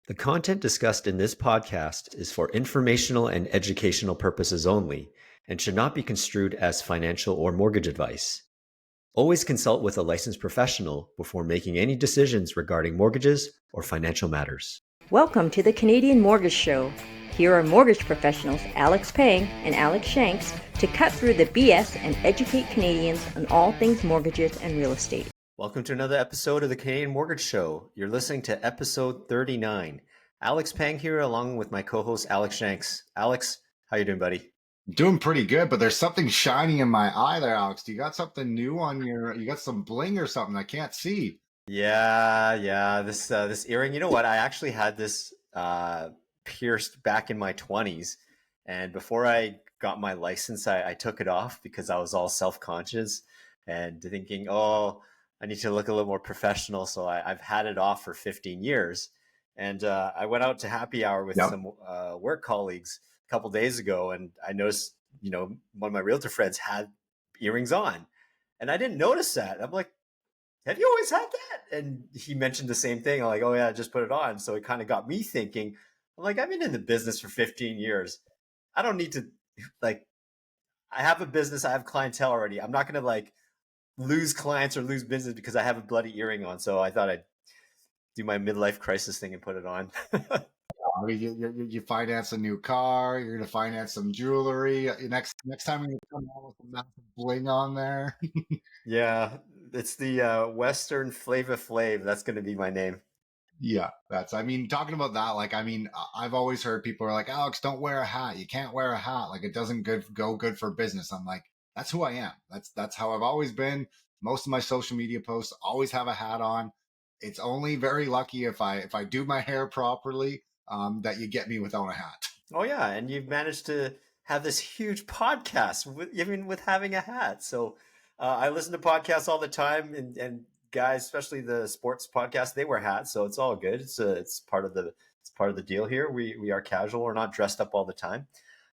The content discussed in this podcast is for informational and educational purposes only and should not be construed as financial or mortgage advice. Always consult with a licensed professional before making any decisions regarding mortgages or financial matters. Welcome to the Canadian Mortgage Show. Here are mortgage professionals Alex Pang and Alex Shanks to cut through the BS and educate Canadians on all things mortgages and real estate. Welcome to another episode of the Canadian Mortgage Show. You're listening to episode 39. Alex Pang here along with my co-host Alex Shanks. Alex, how you doing, buddy? Doing pretty good, but there's something shining in my eye there, Alex. Do you got something new on you got some bling or something I can't see? Yeah. This earring. You know what? I actually had this pierced back in my 20s, and before I got my license, I took it off because I was all self-conscious and thinking, oh, I need to look a little more professional. So I've had it off for 15 years, and I went out to happy hour with some work colleagues a couple days ago, and I noticed, one of my realtor friends had earrings on, and I didn't notice that. I'm like, have you always had that? And he mentioned the same thing. I'm like, oh yeah, I just put it on. So it kind of got me thinking. I'm like, I've been in the business for 15 years. I don't need to, like, I have a business. I have clientele already. I'm not going to lose clients or lose business because I have a bloody earring on. So I thought I'd do my midlife crisis thing and put it on. I mean, you finance a new car. You're gonna finance some jewelry. Next time you come out with a massive bling on there. Yeah, it's the Western Flava Flav. That's going to be my name. Yeah, talking about that, I've always heard people are like, Alex, don't wear a hat. You can't wear a hat. Like, it doesn't go good for business. I'm like, that's who I am. That's how I've always been. Most of my social media posts always have a hat on. It's only very lucky if I do my hair properly, that you get me without a hat. Oh yeah, and you've managed to have this huge podcast even with having a hat. So I listen to podcasts all the time, and guys, especially the sports podcasts, they wear hats, so it's all good. It's part of the deal here. We are casual. We're not dressed up all the time,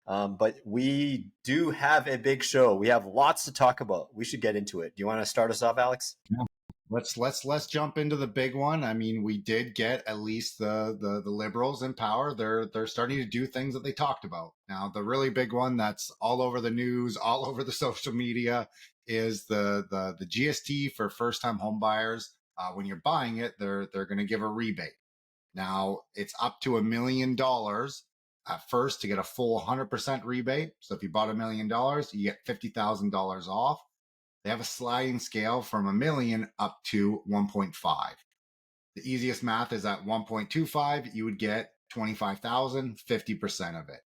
but we do have a big show. We have lots to talk about. We should get into it. Do you want to start us off, Alex? Yeah. Let's jump into the big one. I mean, we did get at least the liberals in power. They're starting to do things that they talked about. Now, the really big one that's all over the news, all over the social media, is the GST for first time home buyers. When you're buying it, they're going to give a rebate. Now, it's up to $1 million at first to get a full 100% rebate. So if you bought $1 million, you get $50,000 off. They have a sliding scale from 1 million up to 1.5. The easiest math is at 1.25, you would get 25,000, 50% of it.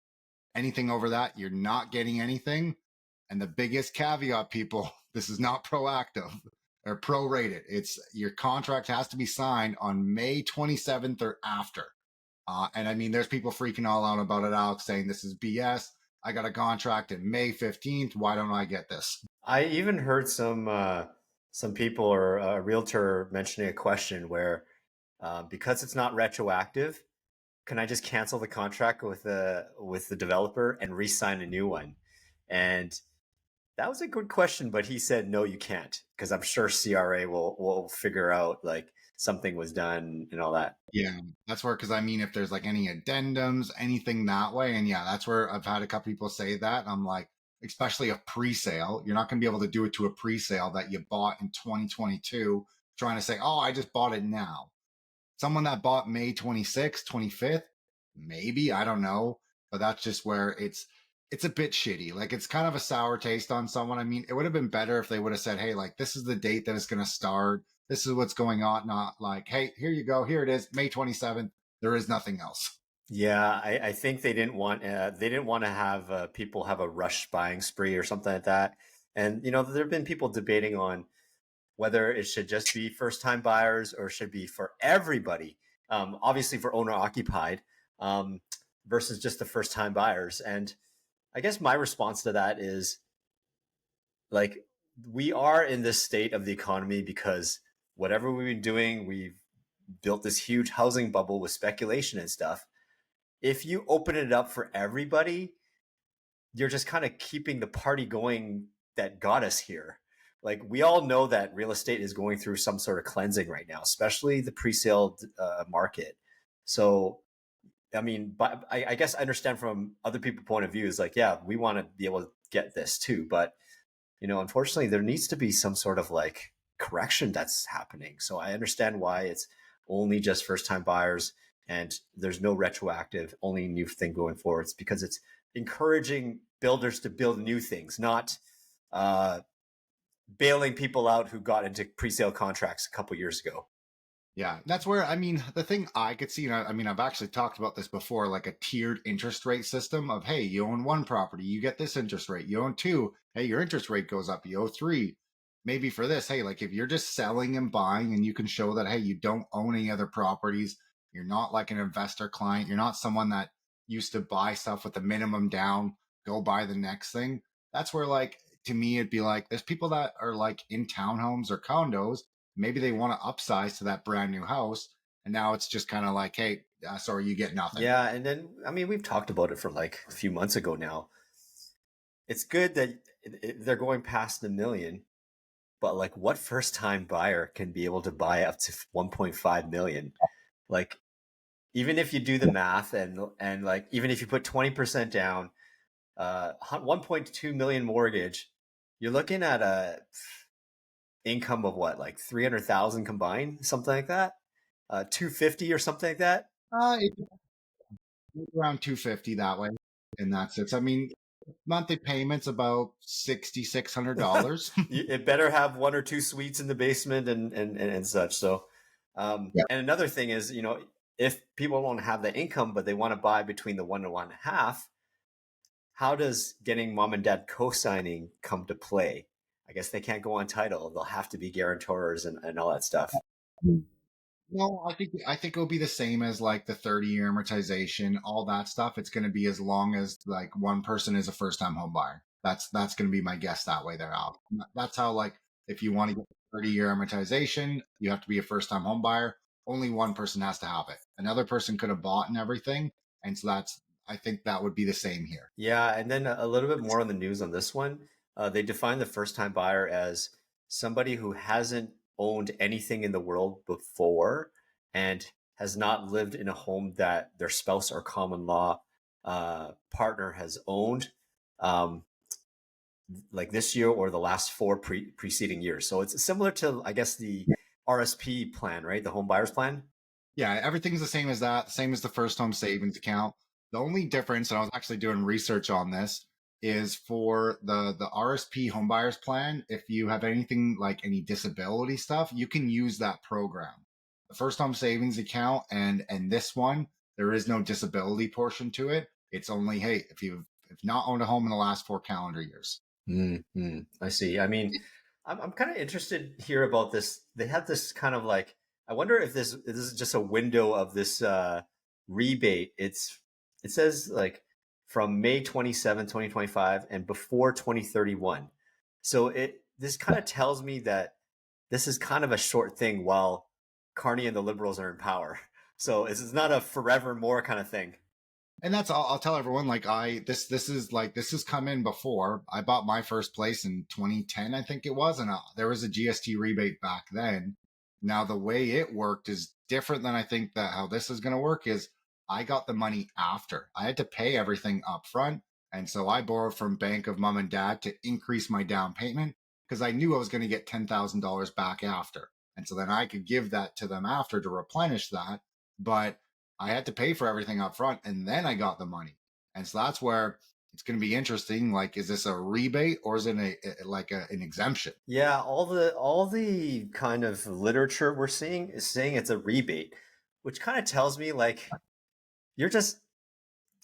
Anything over that, you're not getting anything. And the biggest caveat, people, this is not proactive or prorated. It's your contract has to be signed on May 27th or after. And I mean, there's people freaking all out about it, Alex, saying this is BS. I got a contract in May 15th. Why don't I get this? I even heard some people or a realtor mentioning a question where because it's not retroactive, can I just cancel the contract with the developer and re-sign a new one? And that was a good question, but he said no, you can't, because I'm sure CRA will figure out like something was done and all that. Yeah, that's where, because I mean, if there's like any addendums, anything that way, and yeah, that's where I've had a couple people say that. I'm like, especially a pre-sale, you're not going to be able to do it to a pre-sale that you bought in 2022, trying to say, oh, I just bought it now. Someone that bought May 26th, 25th, maybe, I don't know, but that's just where it's a bit shitty. Like, it's kind of a sour taste on someone. I mean, it would have been better if they would have said, hey, like, this is the date that it's going to start. This is what's going on. Not like, hey, here you go. Here it is, May 27th. There is nothing else. Yeah, I think they didn't want to have people have a rush buying spree or something like that. And there have been people debating on whether it should just be first time buyers or should be for everybody. Obviously for owner occupied, versus just the first time buyers. And I guess my response to that is, like, we are in this state of the economy because whatever we've been doing, we've built this huge housing bubble with speculation and stuff. If you open it up for everybody, you're just kind of keeping the party going that got us here. Like, we all know that real estate is going through some sort of cleansing right now, especially the pre-sale market. So I mean, but I guess I understand from other people's point of view is like, yeah, we want to be able to get this too. But, unfortunately, there needs to be some sort of like correction that's happening. So I understand why it's only just first time buyers and there's no retroactive, only new thing going forward. It's because it's encouraging builders to build new things, not uh, bailing people out who got into pre sale contracts a couple years ago. Yeah, that's where I mean the thing I could see. And I mean, I've actually talked about this before, like a tiered interest rate system of, hey, you own one property, you get this interest rate. You own two, hey, your interest rate goes up. You owe three, maybe for this, hey, like if you're just selling and buying, and you can show that, hey, you don't own any other properties, you're not like an investor client, you're not someone that used to buy stuff with the minimum down, go buy the next thing. That's where, like, to me, it'd be like there's people that are like in townhomes or condos. Maybe they want to upsize to that brand new house, and now it's just kind of like, hey, sorry, you get nothing. Yeah. And then, I mean, we've talked about it for like a few months ago now. It's good that they're going past the million, but like what first time buyer can be able to buy up to 1.5 million? Like even if you do the math and like even if you put 20% down, 1.2 million mortgage, you're looking at a income of what, like 300,000 combined, something like that, 250 or something like that. It's around 250 that way, and that's it. So, I mean, monthly payments about $6,600. It better have one or two suites in the basement and such. So, Yeah. and another thing is, if people don't have the income, but they want to buy between the 1 to 1.5, how does getting mom and dad co-signing come to play? I guess they can't go on title. They'll have to be guarantors and all that stuff. No, I think it'll be the same as like the 30-year amortization, all that stuff. It's going to be as long as like one person is a first-time home buyer. That's going to be my guess that way there, Al. That's how, like, if you want to get 30-year amortization, you have to be a first-time home buyer. Only one person has to have it. Another person could have bought and everything, and so that's I think that would be the same here. Yeah, and then a little bit more on the news on this one. They define the first-time buyer as somebody who hasn't owned anything in the world before and has not lived in a home that their spouse or common law partner has owned, um, like this year or the last four preceding years. So it's similar to, I guess, the RSP plan, right? The home buyers plan. Yeah, everything's the same as that, same as the first home savings account. The only difference, and I was actually doing research on this, is for the RSP home buyers plan. If you have anything like any disability stuff, you can use that program. The first home savings account and this one, there is no disability portion to it. It's only, hey, if not owned a home in the last 4 calendar years. I see. I mean, I'm kind of interested here about this. They have this kind of like, I wonder if this is just a window of this rebate. It says like from May 27, 2025 and before 2031. So this kind of tells me that this is kind of a short thing while Carney and the liberals are in power. So this is not a forever more kind of thing. And that's I'll tell everyone, like, this has come in before. I bought my first place in 2010, I think it was, and there was a GST rebate back then. Now the way it worked is different than I think that how this is going to work is I got the money after. I had to pay everything up front, and so I borrowed from Bank of Mom and Dad to increase my down payment because I knew I was going to get $10,000 back after. And so then I could give that to them after to replenish that. But I had to pay for everything up front and then I got the money. And so that's where it's going to be interesting. Like, is this a rebate or is it an exemption? Yeah, all the kind of literature we're seeing is saying it's a rebate, which kind of tells me like you're just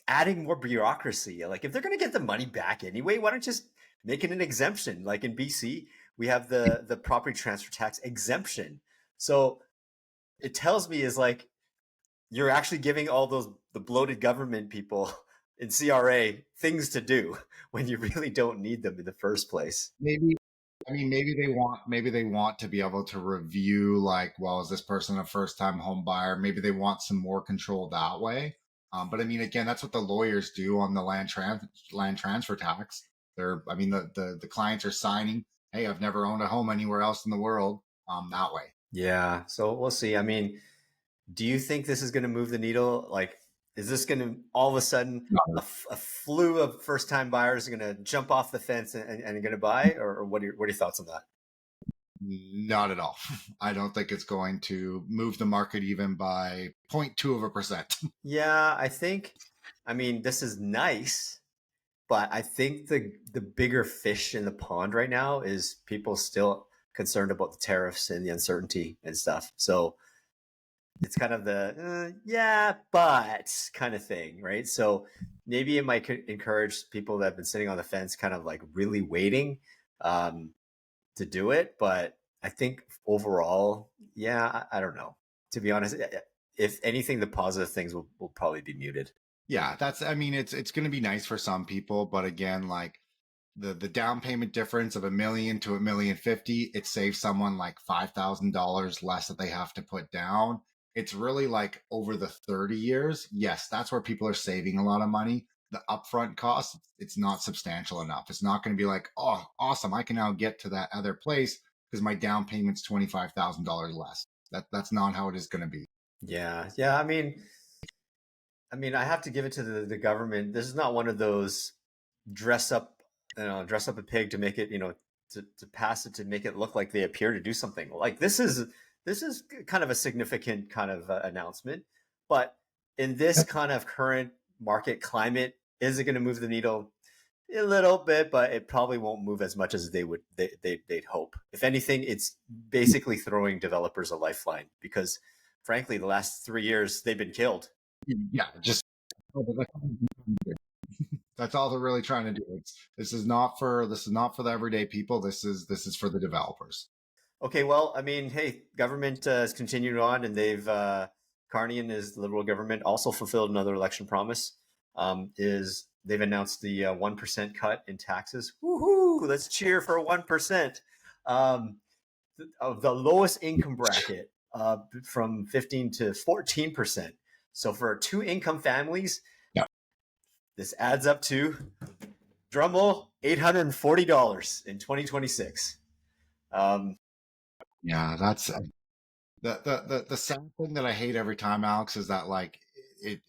adding more bureaucracy. Like if they're going to get the money back anyway, why don't you just make it an exemption? Like in BC, we have the property transfer tax exemption. So it tells me is like you're actually giving all the bloated government people in CRA things to do when you really don't need them in the first place. Maybe I mean maybe they want to be able to review, like, well, is this person a first time home buyer? Maybe they want some more control that way. But I mean, again, that's what the lawyers do on the land transfer tax. I mean, the clients are signing, hey, I've never owned a home anywhere else in the world. That way. Yeah, so we'll see. I mean, Do you think this is going to move the needle? Like, is this going to all of a sudden a flew of first time buyers are going to jump off the fence and going to buy, or what are your thoughts on that? Not at all. I don't think it's going to move the market even by 0.2%. Yeah, I mean, this is nice, but I think the bigger fish in the pond right now is people still concerned about the tariffs and the uncertainty and stuff. So it's kind of the yeah, but kind of thing, right? So maybe it might encourage people that have been sitting on the fence, kind of like really waiting um, to do it. But I think overall, yeah, I don't know. To be honest, if anything, the positive things will probably be muted. Yeah, I mean, it's going to be nice for some people, but again, like the down payment difference of $1 million to $1,050,000, it saves someone like $5,000 less that they have to put down. It's really like over the 30 years. Yes, that's where people are saving a lot of money. The upfront cost, it's not substantial enough. It's not going to be like, oh, awesome, I can now get to that other place because my down payment's $25,000 less. That's not how it is going to be. Yeah, yeah. I mean, I have to give it to the government. This is not one of those dress up, dress up a pig to make it, to pass it to make it look like they appear to do something. Like this is kind of a significant kind of announcement, but in this kind of current market climate, is it going to move the needle? A little bit, but it probably won't move as much as they'd hope. If anything, it's basically throwing developers a lifeline because, frankly, the last 3 years they've been killed. Yeah, just that's all they're really trying to do. This is not for the everyday people. This is for the developers. Okay, well, I mean, hey, government has continued on, and Carney and his liberal government also fulfilled another election promise. Is they've announced the 1% cut in taxes? Woohoo! Let's cheer for 1% of the lowest income bracket, from 15 to 14%. So for two income families, Yeah, this adds up to drumroll $840 in 2026. Um, yeah, that's the sad thing that I hate every time, Alex, is that like it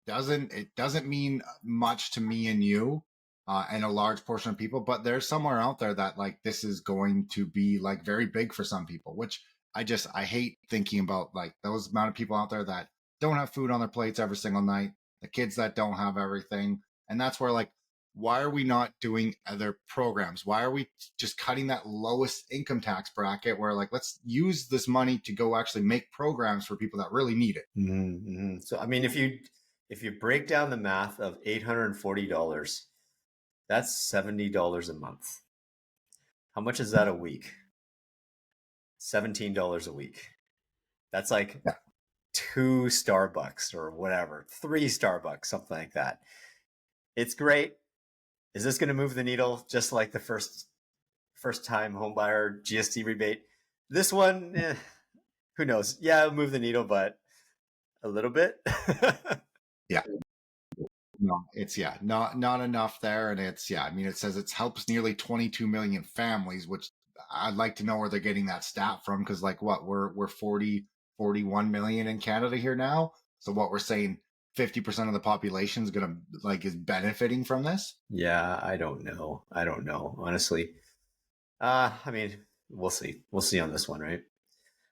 doesn't mean much to me and you, and a large portion of people, but there's somewhere out there that like this is going to be like very big for some people, which I hate thinking about like those amount of people out there that don't have food on their plates every single night, the kids that don't have everything, and that's where like why are we not doing other programs? Why are we just cutting that lowest income tax bracket where like let's use this money to go actually make programs for people that really need it? mm-hmm. So I mean, if you break down the math of $840, that's $70 a month. How much is that a week? $17 a week. That's like Yeah. two Starbucks or whatever, three Starbucks, something like that. It's great. Is this going to move the needle just like the first time homebuyer GST rebate? This one, who knows? Yeah, it'll move the needle, but a little bit. Yeah. No, it's not enough there, and I mean, it says it helps nearly 22 million families, which I'd like to know where they're getting that stat from, because like what we're 41 million in Canada here now, so what we're saying 50% of the population is gonna like is benefiting from this. Yeah, I don't know. Honestly. I mean, we'll see. We'll see on this one, right?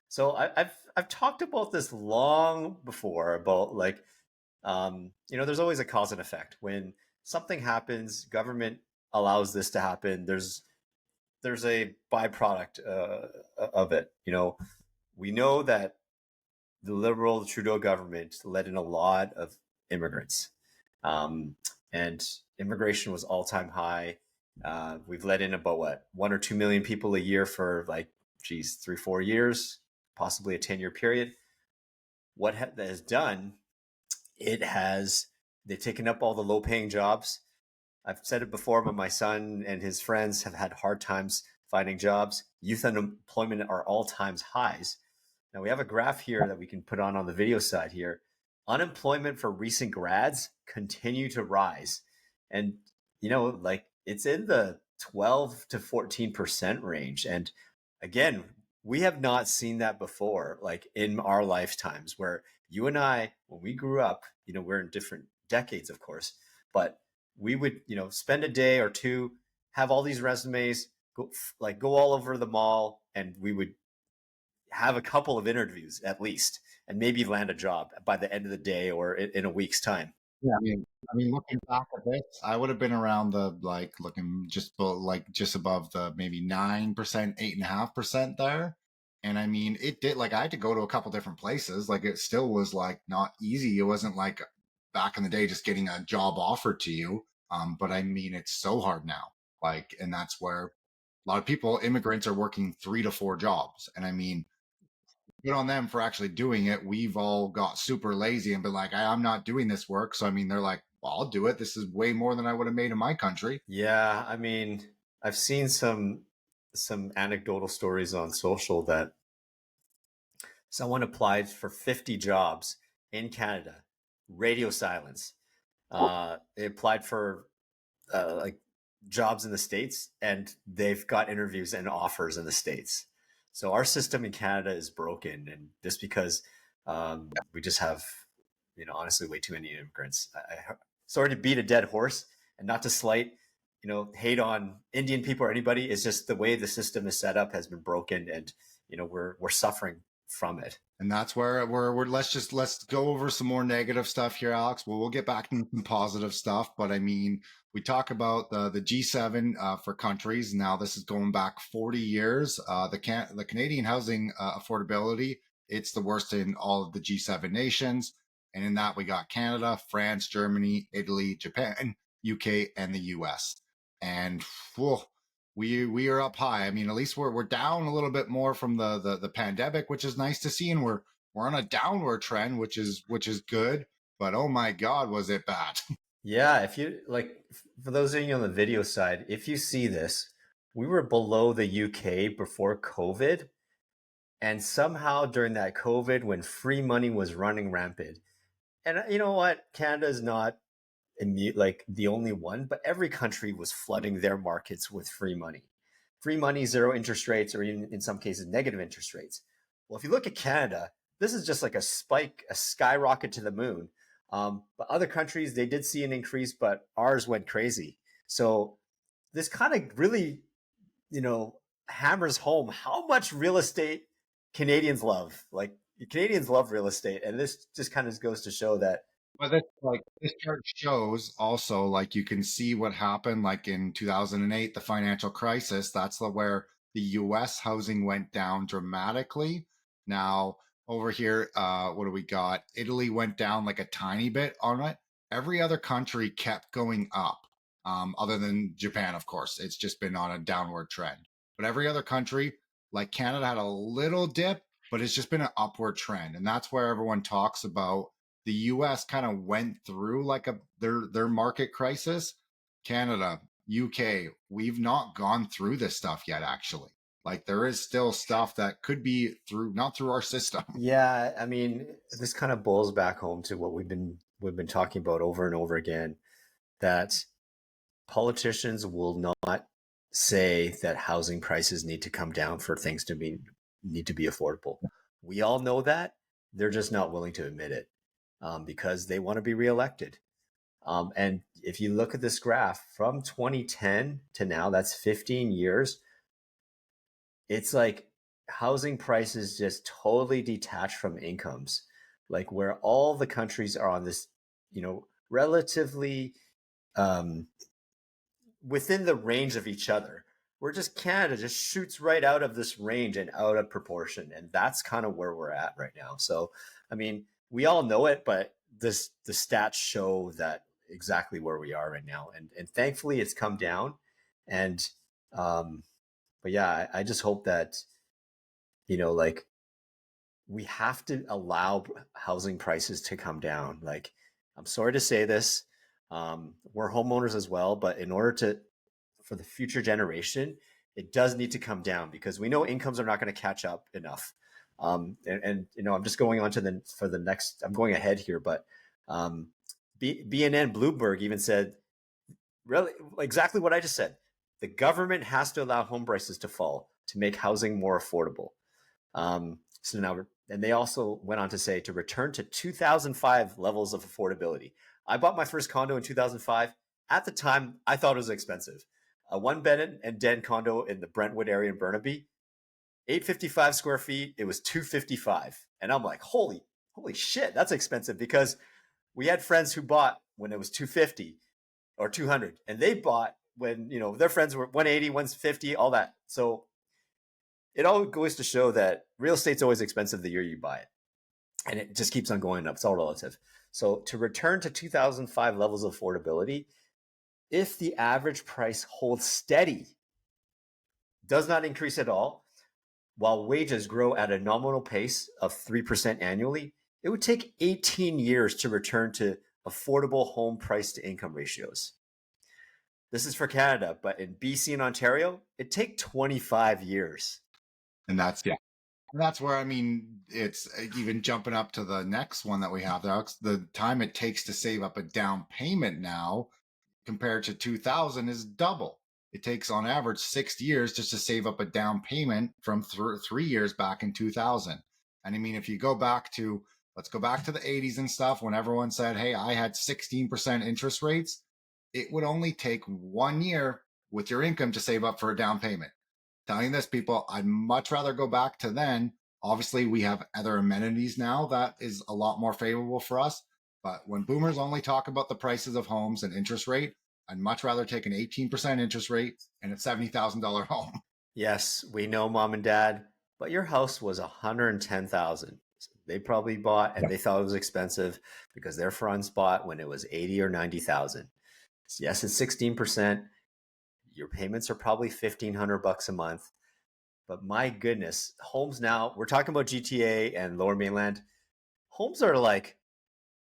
So I've talked about this long before about like, there's always a cause and effect. When something happens, government allows this to happen. There's a byproduct of it. We know that the Liberal Trudeau government let in a lot of immigrants, and immigration was all time high. We've let in about 1 or 2 million people a year for like, geez, 3-4 years, possibly a 10-year period. What that has done, they've taken up all the low paying jobs. I've said it before, but my son and his friends have had hard times finding jobs. Youth unemployment are all times highs. Now we have a graph here that we can put on the video side here. Unemployment for recent grads continue to rise. And, like it's in the 12 to 14% range. And again, we have not seen that before, like in our lifetimes, where you and I, when we grew up, we're in different decades, of course, but we would, spend a day or two, have all these resumes, go all over the mall, and we would have a couple of interviews at least, and maybe land a job by the end of the day or in a week's time. Yeah, I mean, looking back at this, I would have been around the like looking just above the maybe 9%, 8.5% there. And I mean, it did like I had to go to a couple different places. Like it still was like not easy. It wasn't like back in the day just getting a job offered to you. But I mean, it's so hard now. Like, and that's where a lot of people, immigrants, are working 3 to 4 jobs. And I mean, good on them for actually doing it. We've all got super lazy and been like, I'm not doing this work. So I mean, they're like, well, I'll do it. This is way more than I would have made in my country. Yeah, I mean, I've seen some anecdotal stories on social that someone applied for 50 jobs in Canada, radio silence. They applied for like jobs in the States, and they've got interviews and offers in the States. So our system in Canada is broken, and just because we just have, honestly, way too many immigrants. Sorry to beat a dead horse, and not to slight, hate on Indian people or anybody. It's just the way the system is set up has been broken, and we're suffering from it. And that's where we're let's go over some more negative stuff here, Alex. Well, we'll get back to some positive stuff, but I mean, we talk about the G7 for countries. Now this is going back 40 years. The Canadian housing affordability, it's the worst in all of the G7 nations. And in that we got Canada, France, Germany, Italy, Japan, UK, and the US. And whew, we are up high. I mean, at least we're down a little bit more from the pandemic, which is nice to see, and we're on a downward trend, which is good. But oh my God, was it bad? Yeah, if you like, for those of you on the video side, if you see this, we were below the UK before COVID, and somehow during that COVID, when free money was running rampant, and you know what, Canada is not like the only one, but every country was flooding their markets with free money, zero interest rates, or even in some cases negative interest rates. Well, if you look at Canada, this is just like a spike, a skyrocket to the moon. But other countries, they did see an increase, but ours went crazy. So this kind of really, you know, hammers home how much real estate Canadians love. Like, Canadians love real estate, and this just kind of goes to show that. But this chart shows also like you can see what happened like in 2008, the financial crisis. That's where the US housing went down dramatically. Now over here, what do we got? Italy went down like a tiny bit on it. Every other country kept going up. Other than Japan, of course. It's just been on a downward trend. But every other country, like Canada had a little dip, but it's just been an upward trend. And that's where everyone talks about the US kind of went through like their market crisis. Canada, UK, we've not gone through this stuff yet, actually. Like there is still stuff that could be not through our system. Yeah, I mean, this kind of boils back home to what we've been talking about over and over again, that politicians will not say that housing prices need to come down for things to need to be affordable. We all know that. They're just not willing to admit it, because they want to be reelected. And if you look at this graph from 2010 to now, that's 15 years. It's like housing prices just totally detached from incomes, like where all the countries are on this, relatively um, within the range of each other. We're just, Canada just shoots right out of this range and out of proportion, and that's kind of where we're at right now. So, I mean, we all know it, but the stats show that exactly where we are right now, and thankfully it's come down. And but yeah, I just hope that, like, we have to allow housing prices to come down. Like, I'm sorry to say this, we're homeowners as well, but in order for the future generation, it does need to come down, because we know incomes are not going to catch up enough. And I'm just going on to the next. I'm going ahead here, but BNN Bloomberg even said really exactly what I just said. The government has to allow home prices to fall to make housing more affordable. So now, and they also went on to say to return to 2005 levels of affordability. I bought my first condo in 2005. At the time, I thought it was expensive. A one bed and den condo in the Brentwood area in Burnaby, 855 square feet. It was 255, and I'm like, holy shit, that's expensive. Because we had friends who bought when it was 250 or 200, and they bought when their friends were 180, 150, all that. So it all goes to show that real estate's always expensive the year you buy it, and it just keeps on going up. It's all relative. So to return to 2005 levels of affordability, if the average price holds steady, does not increase at all, while wages grow at a nominal pace of 3% annually, it would take 18 years to return to affordable home price to income ratios. This is for Canada, but in BC and Ontario, it takes 25 years. And that's where, I mean, it's even jumping up to the next one that we have there. The time it takes to save up a down payment now compared to 2000 is double. It takes on average 6 years just to save up a down payment from 3 years back in 2000. And I mean, if you go back to, let's go back to the 80s and stuff, when everyone said, hey, I had 16% interest rates, it would only take 1 year with your income to save up for a down payment. Telling this, people, I'd much rather go back to then. Obviously, we have other amenities now that is a lot more favorable for us. But when boomers only talk about the prices of homes and interest rate, I'd much rather take an 18% interest rate and a $70,000 home. Yes, we know, mom and dad, but your house was 110,000. They probably bought and they thought it was expensive because their friends bought when it was 80 or 90,000. Yes, it's 16%. Your payments are probably $1,500 a month. But my goodness, homes now, we're talking about GTA and Lower Mainland. Homes are like,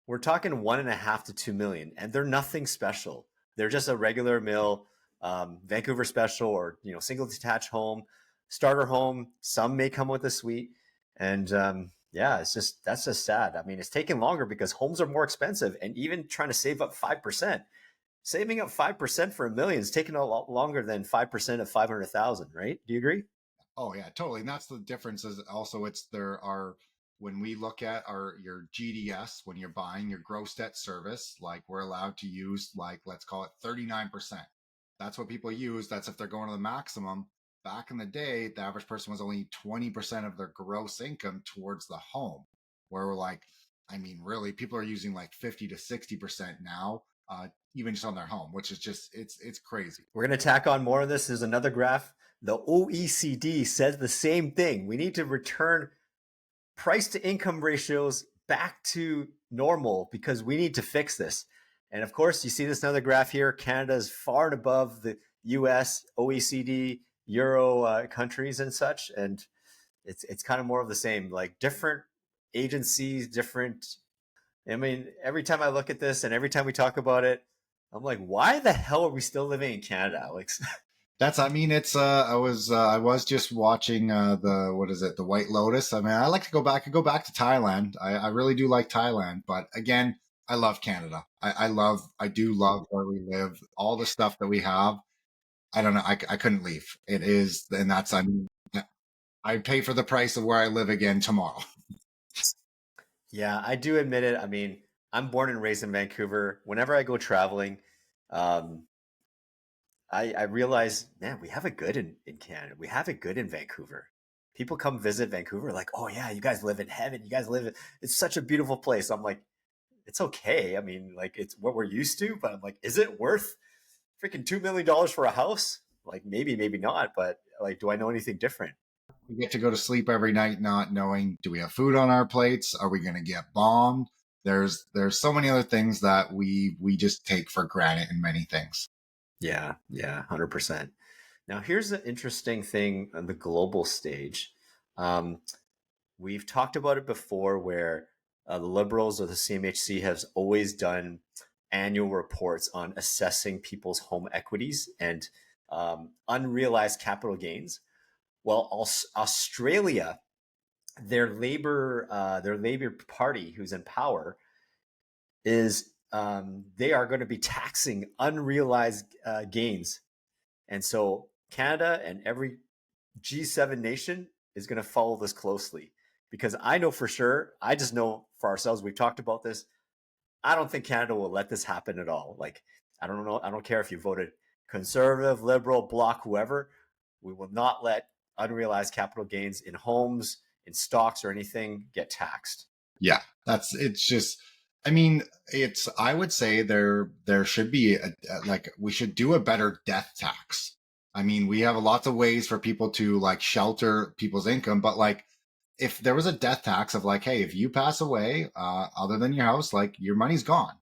we're talking 1.5 to 2 million, and they're nothing special. They're just a regular mill, Vancouver special, or single detached home, starter home. Some may come with a suite, and yeah, that's just sad. I mean, it's taking longer because homes are more expensive, and even trying to save up 5%. Saving up 5% for $1 million is taking a lot longer than 5% of 500,000, right? Do you agree? Oh yeah, totally. And that's the difference. Is also when we look at your GDS, when you're buying your gross debt service, like we're allowed to use, like, let's call it 39%. That's what people use. That's if they're going to the maximum. Back in the day, the average person was only 20% of their gross income towards the home, where we're like, I mean, really, people are using like 50 to 60% now, even just on their home, which is just, it's crazy. We're going to tack on more of this. There's another graph. The OECD says the same thing. We need to return price to income ratios back to normal because we need to fix this. And of course, you see this another graph here. Canada is far and above the US, OECD, Euro countries and such. And it's kind of more of the same, like different agencies, different. I mean, every time I look at this and every time we talk about it, I'm like, why the hell are we still living in Canada, Alex? I mean, it's I was just watching the White Lotus. I mean, I like to go back. I go back to Thailand. I really do like Thailand, but again, I love Canada. I do love where we live, all the stuff that we have. I don't know. I couldn't leave. It is, and that's, I mean, I'd pay for the price of where I live again tomorrow. Yeah, I do admit it. I mean, I'm born and raised in Vancouver. Whenever I go traveling, um, I realize, man, we have it good in Canada. We have it good in Vancouver. People come visit Vancouver like, oh yeah, you guys live in heaven. You guys live in, it's such a beautiful place. I'm like, it's okay. I mean, like it's what we're used to, but I'm like, is it worth freaking $2 million for a house? Like maybe, maybe not, but like, do I know anything different? We get to go to sleep every night not knowing, do we have food on our plates? Are we going to get bombed? There's so many other things that we just take for granted in many things. Yeah, yeah, 100%. Now, here's the interesting thing on the global stage. Um, we've talked about it before where the Liberals or the CMHC has always done annual reports on assessing people's home equities and unrealized capital gains. Well, Australia, their Labor Party, who's in power, is they are going to be taxing unrealized gains. And so Canada and every G7 nation is going to follow this closely, because I know for sure, I just know for ourselves, we've talked about this. I don't think Canada will let this happen at all. Like, I don't know. I don't care if you voted conservative, liberal, bloc, whoever. We will not let unrealized capital gains in homes, in stocks, or anything get taxed. Yeah, it's just, I mean, I would say there should be like, we should do a better death tax. I mean, we have lots of ways for people to like shelter people's income, but like, if there was a death tax of like, hey, if you pass away, other than your house, like your money's gone,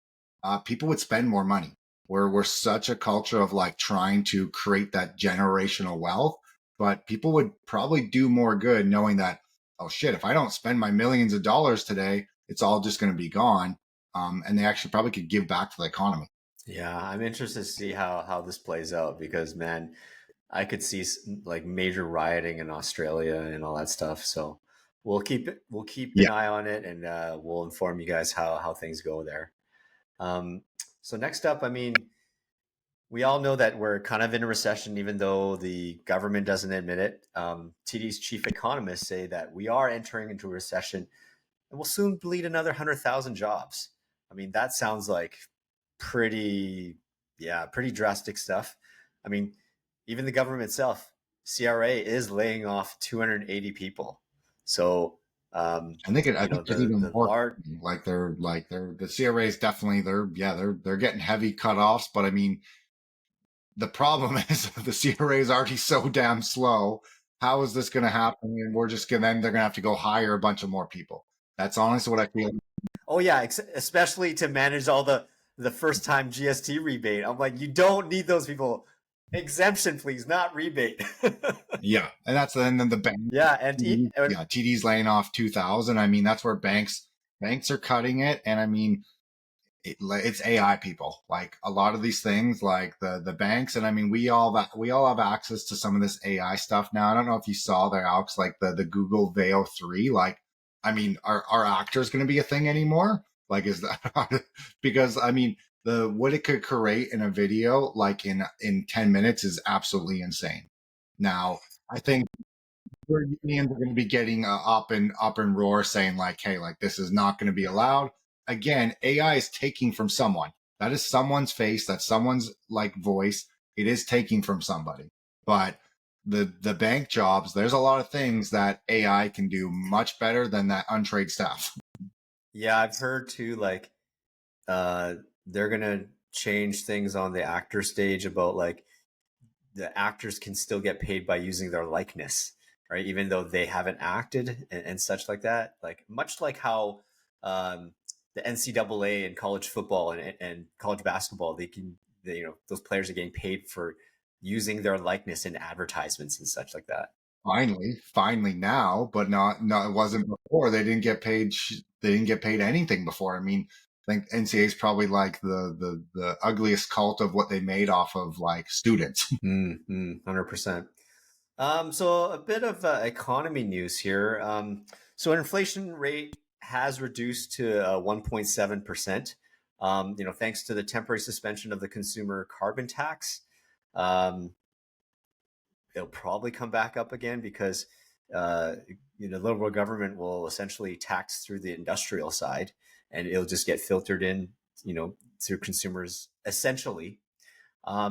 people would spend more money. We're such a culture of like trying to create that generational wealth, but people would probably do more good knowing that, oh shit, if I don't spend my millions of dollars today, it's all just going to be gone. And they actually probably could give back to the economy. Yeah, I'm interested to see how this plays out, because man, I could see like major rioting in Australia and all that stuff. So we'll keep an Yeah. eye on it, and we'll inform you guys how things go there. Um, so next up, I mean, we all know that we're kind of in a recession, even though the government doesn't admit it. TD's chief economists say that we are entering into a recession, and we'll soon bleed another 100,000 jobs. I mean, that sounds like pretty, yeah, pretty drastic stuff. I mean, even the government itself, CRA, is laying off 280 people. So, I you know, think there's even the more. large, The CRA is definitely, they're getting heavy cutoffs, but I mean, the problem is the CRA is already so damn slow. How is this going to happen? And they're going to have to go hire a bunch of more people. That's honestly what I feel. oh yeah, especially to manage all the first time GST rebate. I'm like, you don't need those people. Exemption, please, not rebate. Yeah. And then the bank, Yeah, yeah, TD's laying off 2,000. I mean, that's where banks are cutting it. And I mean, it's AI people, like a lot of these things, like the banks. And I mean, we all have access to some of this AI stuff now. I don't know if you saw there, Alex, like the Google Veo 3, like, I mean, are actors going to be a thing anymore? Like, is that because I mean, what it could create in a video, like in 10 minutes is absolutely insane. Now, I think where unions are going to be getting up and roar saying like, hey, like this is not going to be allowed. Again, AI is taking from someone. That is someone's face. That's someone's like voice. It is taking from somebody. But the bank jobs, there's a lot of things that AI can do much better than that untrained staff. yeah, I've heard too, like, uh, they're gonna change things on the actor stage about like the actors can still get paid by using their likeness, right? Even though they haven't acted and such like that. Like much like how the NCAA and college football and college basketball, you know, those players are getting paid for using their likeness in advertisements and such like that. Finally now, but not it wasn't before. They didn't get paid. They didn't get paid anything before. I mean, I think NCAA is probably like the ugliest cult of what they made off of like students. 100%. So a bit of economy news here. So an inflation rate has reduced to 1.7%. You know, thanks to the temporary suspension of the consumer carbon tax. Um, it'll probably come back up again because you know, the Liberal government will essentially tax through the industrial side, and it'll just get filtered in, you know, through consumers essentially.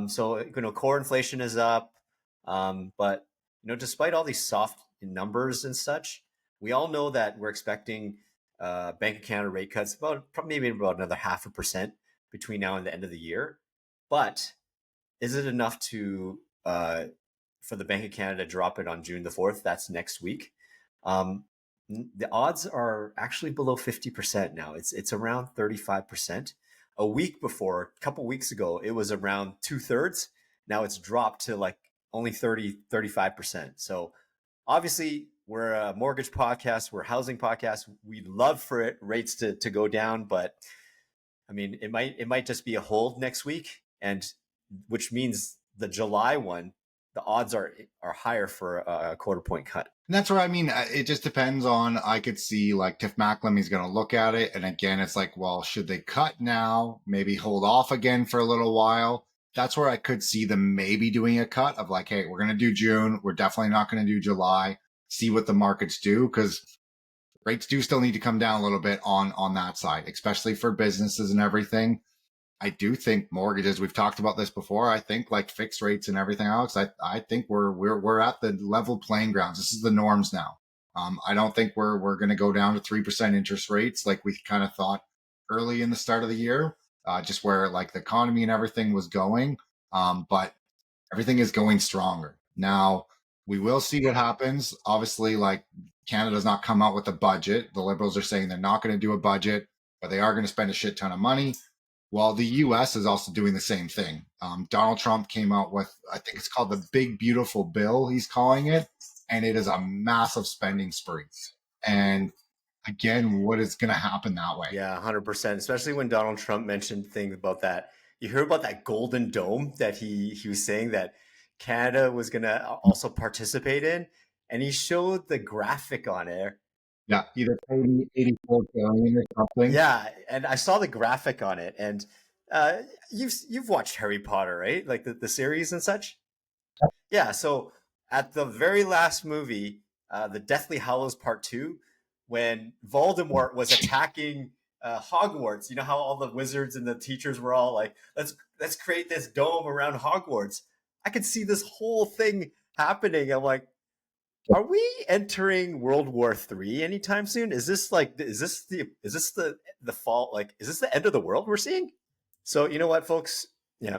So you know, core inflation is up, but you know, despite all these soft numbers and such, we all know that we're expecting Bank of Canada rate cuts about probably maybe about another 0.5% between now and the end of the year. But is it enough to for the Bank of Canada to drop it on June the 4th? That's next week. Um, the odds are actually below 50% now. It's around 35%. A week before, a couple weeks ago, it was around 2/3. Now it's dropped to like only 35%. So obviously we're a mortgage podcast, we're a housing podcast. We'd love for rates to go down, but I mean, it might just be a hold next week, and which means the July one, the odds are higher for a quarter point cut. And that's where I mean, it just depends on. I could see like Tiff Macklem, going to look at it, and again, it's like, well, should they cut now? Maybe hold off again for a little while. That's where I could see them maybe doing a cut of like, hey, we're going to do June. We're definitely not going to do July. see what the markets do, because rates do still need to come down a little bit on that side, especially for businesses and everything. I do think mortgages, we've talked about this before. I think like fixed rates and everything else, I think we're at the level playing grounds. This is the norms now. I don't think we're going to go down to 3% interest rates like we kind of thought early in the start of the year, just where like the economy and everything was going. But everything is going stronger. Now, we will see what happens. Obviously, like Canada's not come out with a budget. The Liberals are saying they're not going to do a budget, but they are going to spend a shit ton of money. Well, the US is also doing the same thing. Donald Trump came out with, I think it's called the Big Beautiful Bill, he's calling it. And it is a massive spending spree. And again, what is going to happen that way? Yeah, 100%. Especially when Donald Trump mentioned things about that. You heard about that golden dome that he was saying that Canada was going to also participate in, and he showed the graphic on it. Yeah, either 84 billion or something. Yeah, and I saw the graphic on it, and you've watched Harry Potter, right? Like the series and such. Yeah, so at the very last movie, the Deathly Hallows Part 2, when Voldemort was attacking Hogwarts, you know how all the wizards and the teachers were all like, let's create this dome around Hogwarts. I could see this whole thing happening. I'm like, are we entering World War III anytime soon? Is this the fall? Like, is this the end of the world we're seeing? So you know what, folks? Yeah,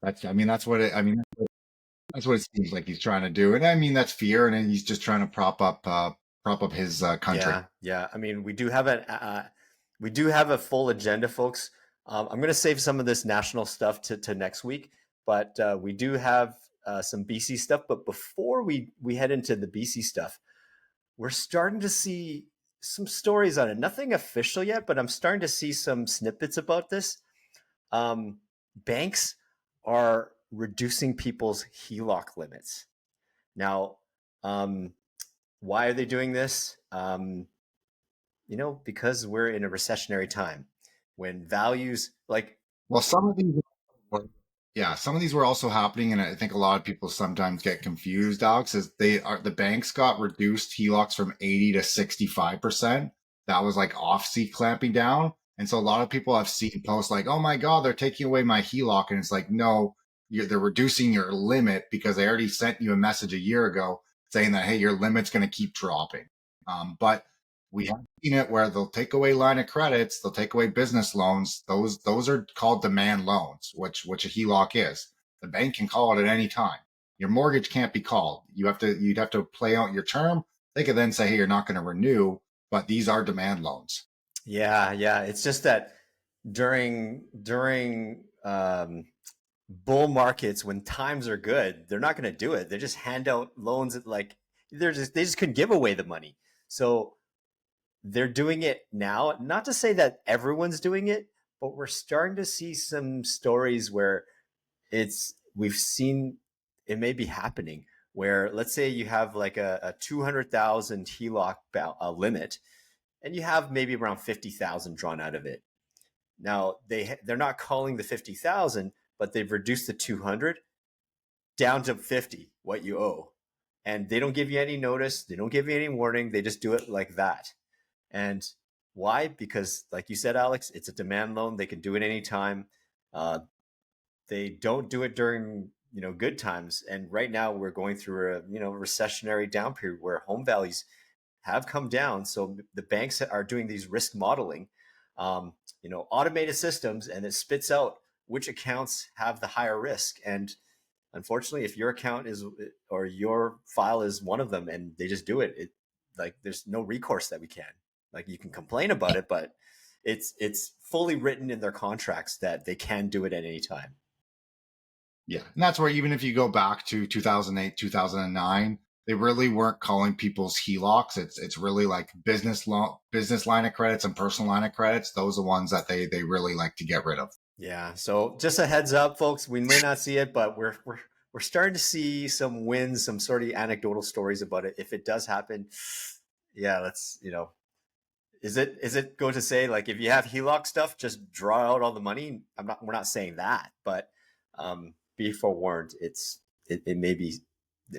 That's what it seems like he's trying to do. And I mean, that's fear. And then he's just trying to prop up his country. Yeah. I mean, we do have a full agenda, folks. I'm going to save some of this national stuff to next week, but we do have some BC stuff. But before we head into the BC stuff, we're starting to see some stories on it. Nothing official yet, but I'm starting to see some snippets about this. Banks are reducing people's HELOC limits. Now, why are they doing this? Because we're in a recessionary time when values like. Well, some of these were also happening, and I think a lot of people sometimes get confused, Alex, is the banks got reduced HELOCs from 80 to 65%. That was like off-seat clamping down. And so a lot of people have seen posts like, oh my God, they're taking away my HELOC. And it's like, no, they're reducing your limit because they already sent you a message a year ago saying that, hey, your limit's going to keep dropping. But we have seen it where they'll take away line of credits, they'll take away business loans. Those are called demand loans, which a HELOC is. The bank can call it at any time. Your mortgage can't be called. You'd have to play out your term. They could then say, hey, you're not going to renew, but these are demand loans. Yeah. It's just that during bull markets, when times are good, they're not going to do it. They just hand out loans at like they just couldn't give away the money. So they're doing it now. Not to say that everyone's doing it, but we're starting to see some stories where we've seen it may be happening where, let's say you have like a 200,000 HELOC limit, and you have maybe around 50,000 drawn out of it. Now they're not calling the 50,000, but they've reduced the 200 down to 50, what you owe. And they don't give you any notice. They don't give you any warning. They just do it like that. And why? Because like you said, Alex, it's a demand loan. They can do it anytime. They don't do it during, good times. And right now we're going through a, recessionary down period where home values have come down. So the banks are doing these risk modeling, automated systems, and it spits out which accounts have the higher risk. And unfortunately, if your account or your file is one of them and they just do it, like there's no recourse that we can. Like you can complain about it, but it's fully written in their contracts that they can do it at any time. Yeah. And that's where even if you go back to 2008, 2009, they really weren't calling people's HELOCs. It's really like business line of credits and personal line of credits. Those are the ones that they really like to get rid of. Yeah. So just a heads up, folks, we may not see it, but we're starting to see some wins, some sort of anecdotal stories about it. If it does happen, yeah, let's, is it going to say like, if you have HELOC stuff, just draw out all the money? We're not saying that, but be forewarned. It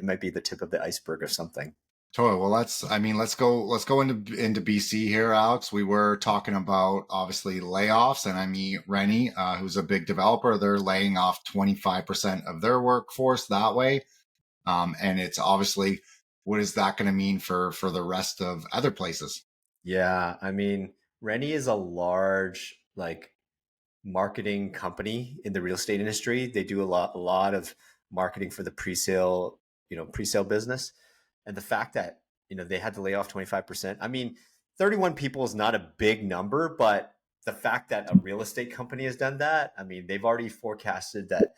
might be the tip of the iceberg or something. Totally. Well, let's go into BC here, Alex. We were talking about obviously layoffs, and I mean Rennie, who's a big developer, they're laying off 25% of their workforce that way. And it's obviously, what is that going to mean for the rest of other places? Yeah, I mean, Rennie is a large like marketing company in the real estate industry. They do a lot of marketing for the presale, presale business. And the fact that, they had to lay off 25%. I mean, 31 people is not a big number, but the fact that a real estate company has done that, I mean, they've already forecasted that.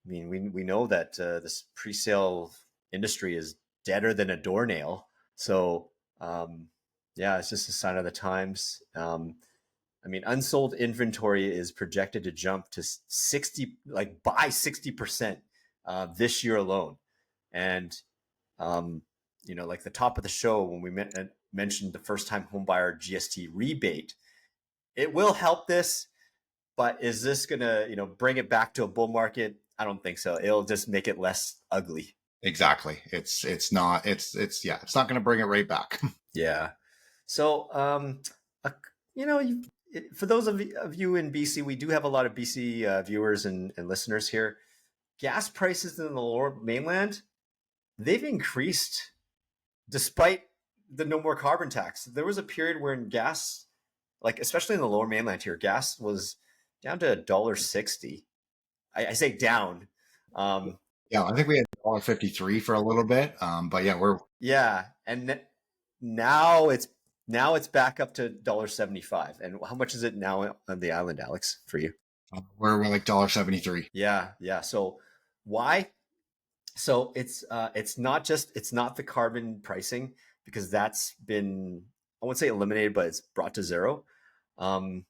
I mean, we know that this presale industry is deader than a doornail. So, yeah, it's just a sign of the times. I mean, unsold inventory is projected to jump to 60, like by 60% this year alone. And, like the top of the show, when we mentioned the first time homebuyer GST rebate, it will help this, but is this going to, bring it back to a bull market? I don't think so. It'll just make it less ugly. Exactly. It's not going to bring it right back. Yeah. So, uh, for those of you in BC, we do have a lot of BC viewers and listeners here. Gas prices in the lower mainland, they've increased despite the no more carbon tax. There was a period when gas, like especially in the lower mainland here, gas was down to $1.60. I say down. Um, Yeah, I think we had $1.53 for a little bit. But yeah, yeah, and now it's back up to $1.75. And how much is it now on the island, Alex, for you? we're like $1.73. Yeah, yeah. So why? So it's not the carbon pricing because that's been, I won't say eliminated, but it's brought to zero. Um,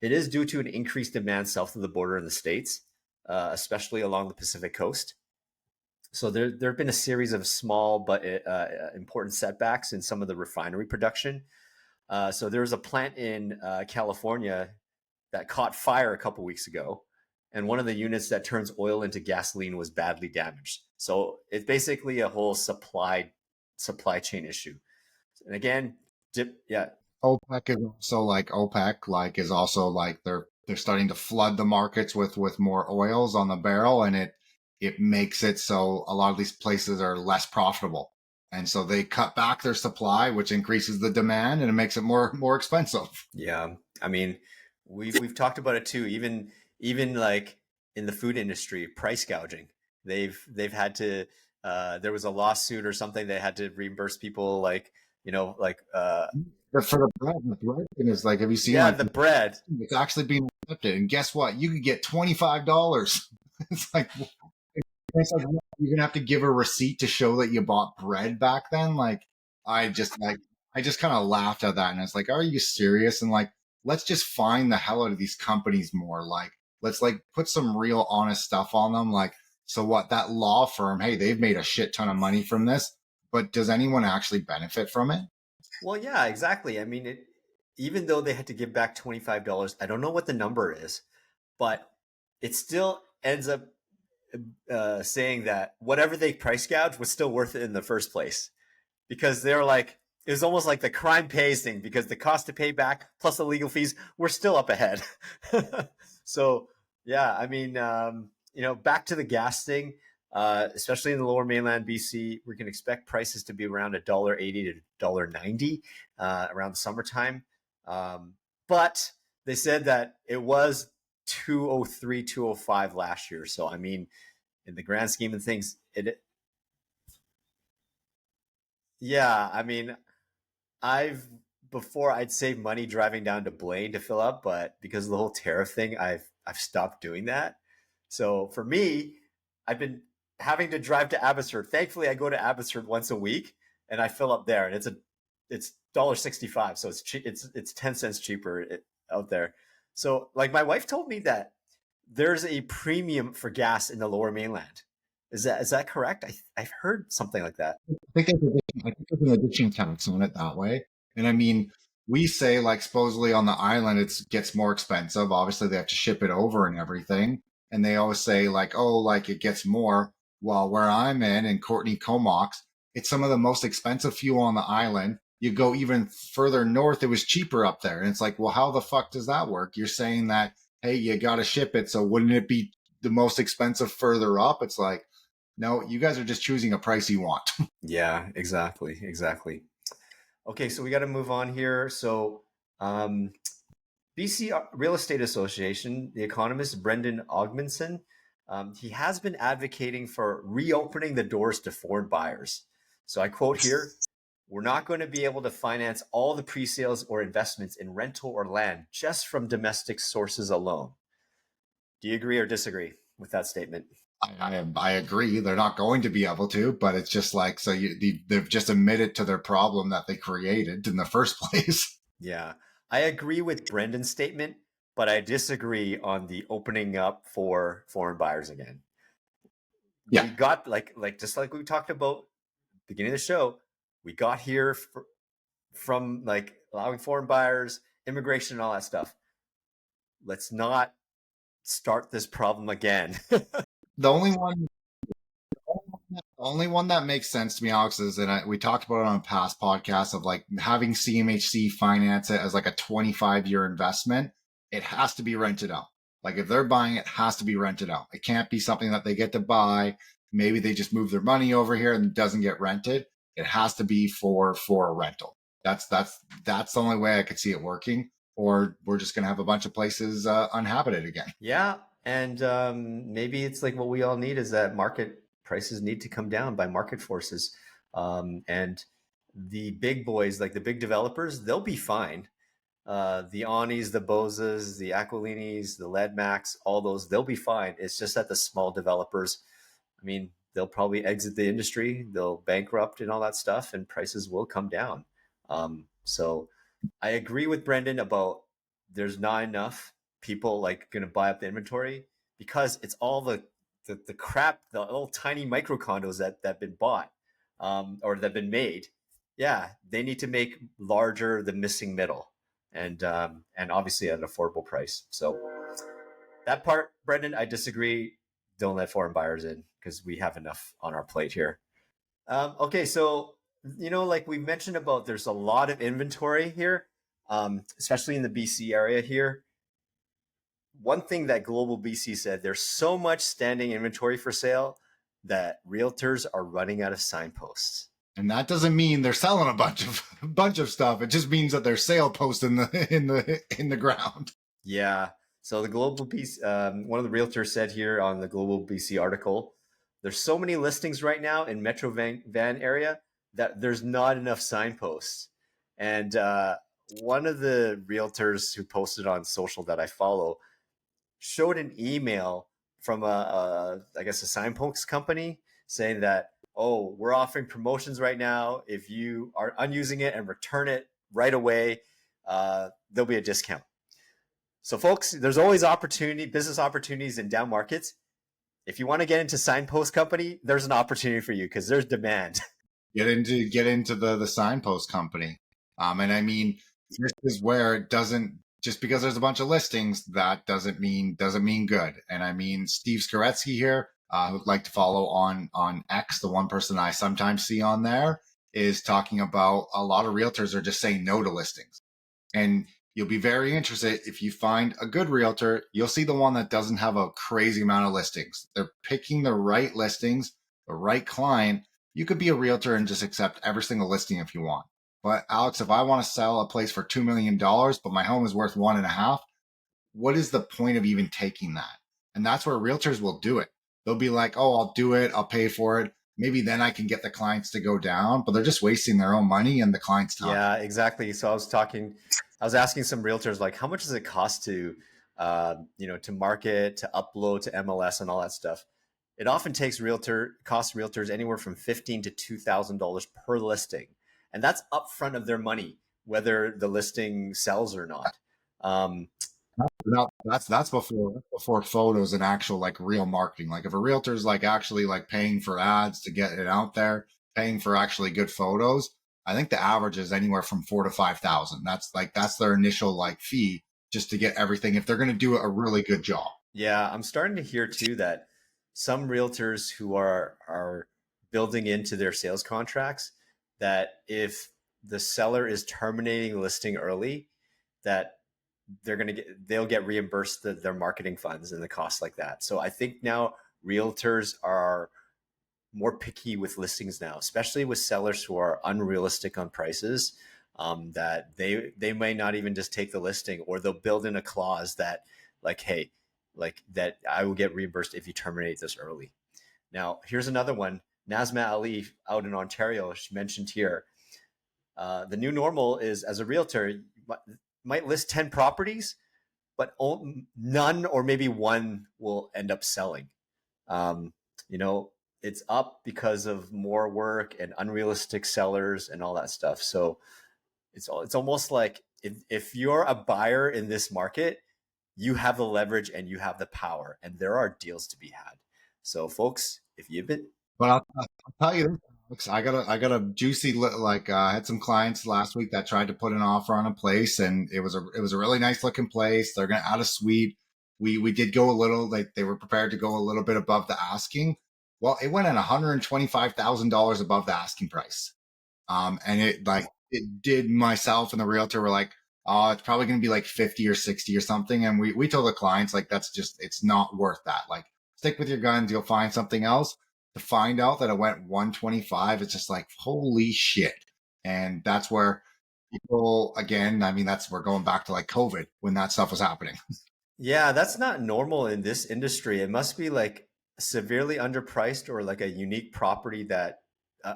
it is due to an increased demand south of the border in the States, especially along the Pacific coast. So there have been a series of small but important setbacks in some of the refinery production. So there was a plant in California that caught fire a couple weeks ago, and one of the units that turns oil into gasoline was badly damaged. So it's basically a whole supply chain issue. And again, yeah, OPEC is also like OPEC, like is also like they're starting to flood the markets with more oils on the barrel, and it makes it so a lot of these places are less profitable. And so they cut back their supply, which increases the demand and it makes it more expensive. yeah. I mean, we've talked about it too. Even like in the food industry, price gouging. They've had to. There was a lawsuit or something. They had to reimburse people like like But for the bread thing is like, have you seen yeah, like the bread. it's actually being accepted? And guess what? You could get $25. It's like it's like you're gonna have to give a receipt to show that you bought bread back then. Like I just kind of laughed at that, and it's like, are you serious? And like, let's just find the hell out of these companies more. Like, let's like put some real honest stuff on them. Like, so what? That law firm, hey, they've made a shit ton of money from this, but does anyone actually benefit from it? Well, yeah, exactly. I mean, even though they had to give back $25, I don't know what the number is, but it still ends up saying that whatever they price gouge was still worth it in the first place because they're like, it was almost like the crime pays thing because the cost to pay back plus the legal fees were still up ahead. So, yeah, I mean, back to the gas thing, especially in the lower mainland BC, we can expect prices to be around $1.80 to $1.90 around the summertime. But they said that it was 203, 205 last year. So, I mean, in the grand scheme of things, yeah, I mean, I've before I'd save money driving down to Blaine to fill up, but because of the whole tariff thing, I've stopped doing that. So for me, I've been having to drive to Abbotsford. Thankfully, I go to Abbotsford once a week and I fill up there, and it's $1.65, so it's 10 cents cheaper out there. So like my wife told me that there's a premium for gas in the lower mainland. Is that correct? I've heard something like that. I think there's an addiction tax on it that way. And I mean, we say like supposedly on the island it gets more expensive. Obviously, they have to ship it over and everything. And they always say like, oh, like it gets more. Well, where I'm in Courtney Comox, It's some of the most expensive fuel on the island. You go even further north, it was cheaper up there. And it's like, well, how the fuck does that work? You're saying that, hey, you got to ship it. So wouldn't it be the most expensive further up? It's like, no, you guys are just choosing a price you want. Yeah, exactly, exactly. Okay, so we got to move on here. So, um, BC Real Estate Association, the economist Brendan Ogmanson, he has been advocating for reopening the doors to foreign buyers. So I quote here, we're not going to be able to finance all the pre-sales or investments in rental or land just from domestic sources alone. Do you agree or disagree with that statement? I agree. They're not going to be able to, but it's just like, so they've just admitted to their problem that they created in the first place. Yeah, I agree with Brendan's statement, but I disagree on the opening up for foreign buyers again. Yeah. We got like just like we talked about beginning of the show, we got here from like allowing foreign buyers, immigration, and all that stuff. Let's not start this problem again. The only one that makes sense to me, Alex, is, and we talked about it on a past podcast, of like having CMHC finance it as like a 25-year investment. It has to be rented out. Like if they're buying it, has to be rented out. It can't be something that they get to buy. Maybe they just move their money over here and it doesn't get rented. It has to be for a rental. That's the only way I could see it working. Or we're just gonna have a bunch of places uninhabited again. Yeah, and maybe it's like what we all need is that market prices need to come down by market forces, and the big boys, like the big developers, they'll be fine. The Anis, the Bozas, the Aquilinis, the Ledmax, all those, they'll be fine. It's just that the small developers, I mean, they'll probably exit the industry, they'll bankrupt and all that stuff, and prices will come down. So I agree with Brendan about there's not enough people like going to buy up the inventory because it's all the crap, the little tiny micro condos that have been bought or that have been made. Yeah, they need to make larger the missing middle and obviously at an affordable price. So that part, Brendan, I disagree. Don't let foreign buyers in because we have enough on our plate here. Okay, so like we mentioned about, there's a lot of inventory here, especially in the BC area here. One thing that Global BC said, there's so much standing inventory for sale that realtors are running out of signposts. And that doesn't mean they're selling a bunch of stuff. It just means that there's sale posts in the ground. Yeah. So the Global BC, one of the realtors said here on the Global BC article, there's so many listings right now in Metro Van area that there's not enough signposts. And one of the realtors who posted on social that I follow showed an email from I guess a signpost company saying that, oh, we're offering promotions right now. If you are unusing it and return it right away, there'll be a discount. So folks, there's always business opportunities in down markets. If you want to get into signpost company, there's an opportunity for you because there's demand. Get into the signpost company. And I mean, this is where it doesn't, just because there's a bunch of listings, that doesn't mean good. And I mean, Steve Skoretsky here, who'd like to follow on X, the one person I sometimes see on there, is talking about a lot of realtors are just saying no to listings. And you'll be very interested if you find a good realtor, you'll see the one that doesn't have a crazy amount of listings. They're picking the right listings, the right client. You could be a realtor and just accept every single listing if you want. But Alex, if I want to sell a place for $2 million, but my home is worth 1.5, what is the point of even taking that? And that's where realtors will do it. They'll be like, oh, I'll do it. I'll pay for it. Maybe then I can get the clients to go down, but they're just wasting their own money and the client's time. Yeah, exactly. So I was asking some realtors, like, how much does it cost to, to market, to upload to MLS and all that stuff? It often costs realtors anywhere from $1,500 to $2,000 per listing. And that's upfront of their money, whether the listing sells or not. No, that's before photos and actual like real marketing. Like if a realtor's like actually like paying for ads to get it out there, paying for actually good photos, I think the average is anywhere from 4,000 to 5,000. That's their initial like fee just to get everything if they're going to do a really good job. Yeah, I'm starting to hear too that some realtors who are building into their sales contracts that if the seller is terminating the listing early, that they'll get reimbursed their marketing funds and the costs like that. So I think now realtors are more picky with listings now, especially with sellers who are unrealistic on prices. That they may not even just take the listing, or they'll build in a clause that like, hey, like that I will get reimbursed if you terminate this early. Now, here's another one. Nazma Ali out in Ontario, she mentioned here, the new normal is as a realtor, you might list 10 properties, but none or maybe one will end up selling. You know, it's up because of more work and unrealistic sellers and all that stuff. So it's almost like if you're a buyer in this market, you have the leverage and you have the power, and there are deals to be had. So folks, if you've been, But I'll tell you this, Alex, I got a juicy I had some clients last week that tried to put an offer on a place, and it was a really nice looking place. They're gonna add a suite. We did go a little, like they were prepared to go a little bit above the asking. Well, it went at $125,000 above the asking price. And it did. Myself and the realtor were like, oh, it's probably going to be like 50 or 60 or something. And we told the clients, like, it's not worth that. Like, stick with your guns. You'll find something else. To find out that it went 125, it's just like, holy shit. And that's where people, again, I mean, we're going back to like COVID when that stuff was happening. yeah, that's not normal in this industry. It must be like severely underpriced, or like a unique property that,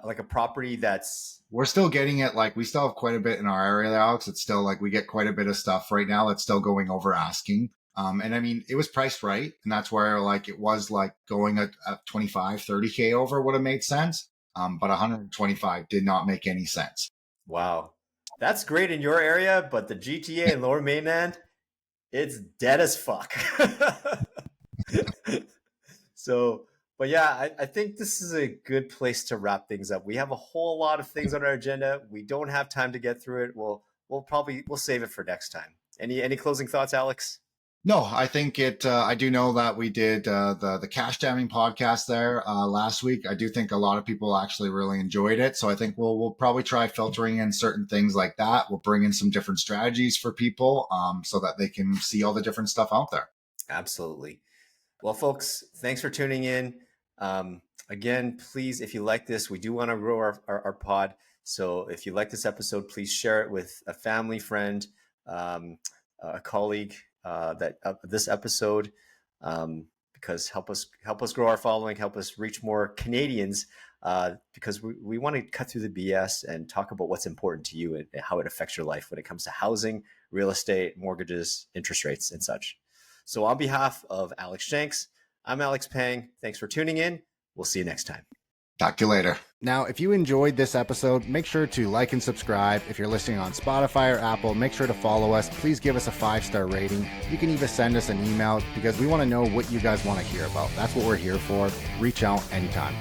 like a property that's. We're still getting it. Like, we still have quite a bit in our area, Alex. It's still like we get quite a bit of stuff right now that's still going over asking. And I mean, it was priced right. And that's where like it was like going at 25, 30K over would have made sense. But 125 did not make any sense. Wow. That's great in your area, but the GTA and Lower Mainland, it's dead as fuck. So, but yeah, I think this is a good place to wrap things up. We have a whole lot of things on our agenda. We don't have time to get through it. We'll save it for next time. Any closing thoughts, Alex? No, I think it. I do know that we did the cash jamming podcast there last week. I do think a lot of people actually really enjoyed it. So I think we'll probably try filtering in certain things like that. We'll bring in some different strategies for people so that they can see all the different stuff out there. Absolutely. Well, folks, thanks for tuning in. Again, please, if you like this, we do want to grow our pod. So if you like this episode, please share it with a family, friend, a colleague. This episode, because help us grow our following, help us reach more Canadians, because we want to cut through the BS and talk about what's important to you and how it affects your life when it comes to housing, real estate, mortgages, interest rates, and such. So on behalf of Alex Shanks, I'm Alex Pang. Thanks for tuning in. We'll see you next time. Talk to you later. Now, if you enjoyed this episode, make sure to like and subscribe. If you're listening on Spotify or Apple, make sure to follow us. Please give us a 5-star rating. You can even send us an email because we want to know what you guys want to hear about. That's what we're here for. Reach out anytime.